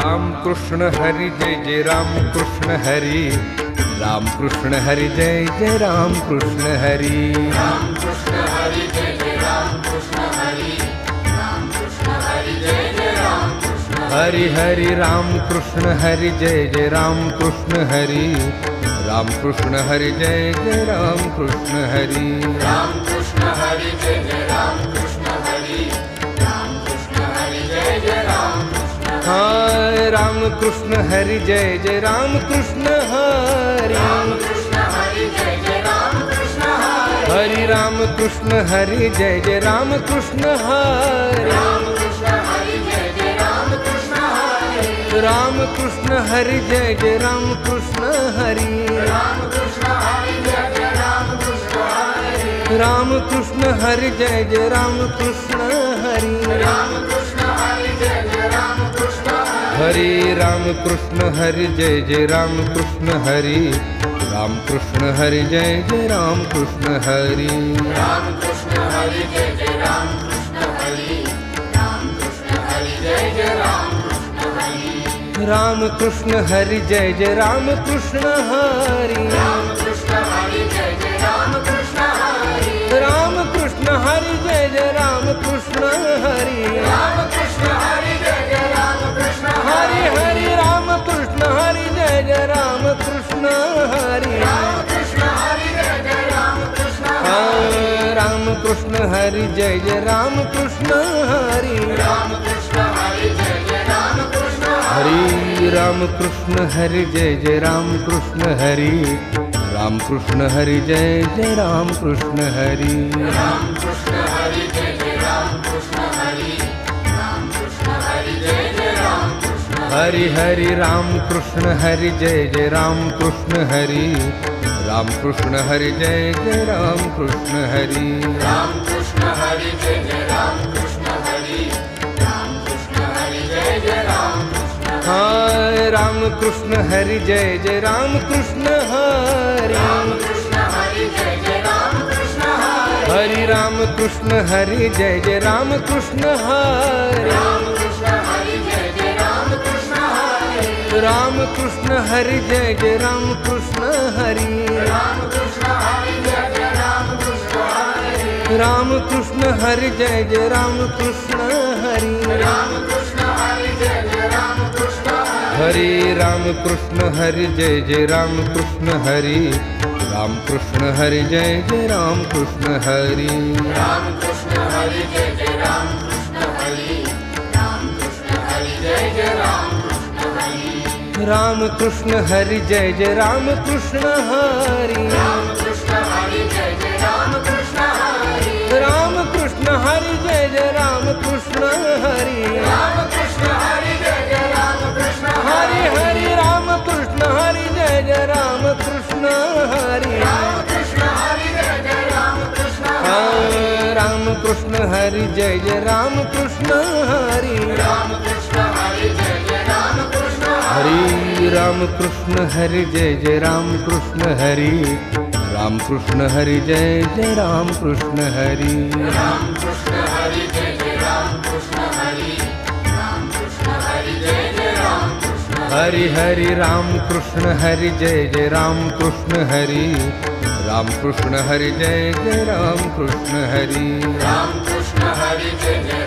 राम कृष्ण हरि जय जय राम कृष्ण हरि, राम कृष्ण हरि जय जय राम कृष्ण हरि, राम कृष्ण हरि जय जय राम कृष्ण हरि, राम कृष्ण हरि जय जय राम कृष्ण हरि हरि राम कृष्ण हरि जय जय राम कृष्ण हरि, राम कृष्ण हरि जय जय राम कृष्ण हरि, राम कृष्ण हरि जय जय राम कृष्ण हरि, राम कृष्ण हरि जय जय राम कृष्ण हाय राम कृष्ण हरि जय जय राम कृष्ण हरि, राम कृष्ण हरि जय जय राम कृष्ण हरि, हरि राम कृष्ण हरि जय जय राम कृष्ण हरि, राम कृष्ण हरि जय जय राम कृष्ण हरि, राम कृष्ण हरि जय जय राम कृष्ण हरि, राम कृष्ण हरि जय जय राम कृष्ण हरि, राम कृष्ण हरि जय जय राम कृष्ण हरि, राम कृष्ण हरि जय जय राम कृष्ण हरि, हरि राम कृष्ण हरि जय जय राम कृष्ण हरि, राम कृष्ण हरि जय जय राम कृष्ण हरि, राम कृष्ण हरि जय जय राम कृष्ण हरि, राम कृष्ण हरि जय जय राम कृष्ण हरि, राम कृष्ण हरि जय जय राम कृष्ण हरि, राम कृष्ण हरि जय जय राम कृष्ण हरि, राम कृष्ण हरि जय जय राम कृष्ण हरि, राम कृष्ण हरि जय जय राम कृष्ण हरि हरि राम कृष्ण हरि जय जय राम कृष्ण हरि, राम कृष्ण हरि जय जय राम कृष्ण राम कृष्ण हरि जय जय राम कृष्ण हरि, राम कृष्ण हरि जय जय राम कृष्ण हरि राम कृष्ण हरि जय जय राम कृष्ण हरि, राम कृष्ण हरि जय जय राम कृष्ण हरि, राम कृष्ण हरि जय जय राम कृष्ण हरि, राम कृष्ण हरि जय जय राम कृष्ण हरि हरि राम कृष्ण हरि जय जय राम कृष्ण हरि, राम कृष्ण हरि जय जय राम कृष्ण हरि, राम कृष्ण हरि जय जय राम कृष्ण हरि, राम कृष्ण हरि जय जय राम कृष्ण हाय राम कृष्ण हरि जय जय राम कृष्ण हरि, राम कृष्ण हरि जय जय राम कृष्ण हरि, हरि राम कृष्ण हरि जय जय राम कृष्ण हरि, राम कृष्ण हरि जय जय राम कृष्ण हरि, राम कृष्ण हरि जय जय राम कृष्ण हरि, राम कृष्ण हरि जय जय राम कृष्ण हरि, राम कृष्ण हरि जय जय राम कृष्ण हरि, राम कृष्ण हरि जय जय राम कृष्ण हरि, हरि राम कृष्ण हरि जय जय राम कृष्ण हरि, राम कृष्ण हरि जय जय राम कृष्ण हरि, राम कृष्ण हरि जय जय राम कृष्ण हरि, राम कृष्ण हरि जय जय राम कृष्ण हरि, राम कृष्ण हरि जय जय राम कृष्ण हरि, राम कृष्ण हरि जय जय राम कृष्ण हरि, राम कृष्ण हरि जय जय राम कृष्ण हरि, राम कृष्ण हरि जय जय राम कृष्ण हरि हरि राम कृष्ण हरि जय जय राम कृष्ण हरि, राम कृष्ण हरि जय जय राम कृष्ण राम कृष्ण हरि जय जय राम कृष्ण हरि, राम कृष्ण हरि जय जय राम कृष्ण हरि राम कृष्ण हरि जय जय राम कृष्ण हरि, राम कृष्ण हरि जय जय राम कृष्ण हरि, राम कृष्ण हरि जय जय राम कृष्ण हरि, राम कृष्ण हरि जय जय राम कृष्ण हरि हरि राम कृष्ण हरि जय जय राम कृष्ण हरि, राम कृष्ण हरि जय जय राम कृष्ण हरि, राम कृष्ण हरि जय जय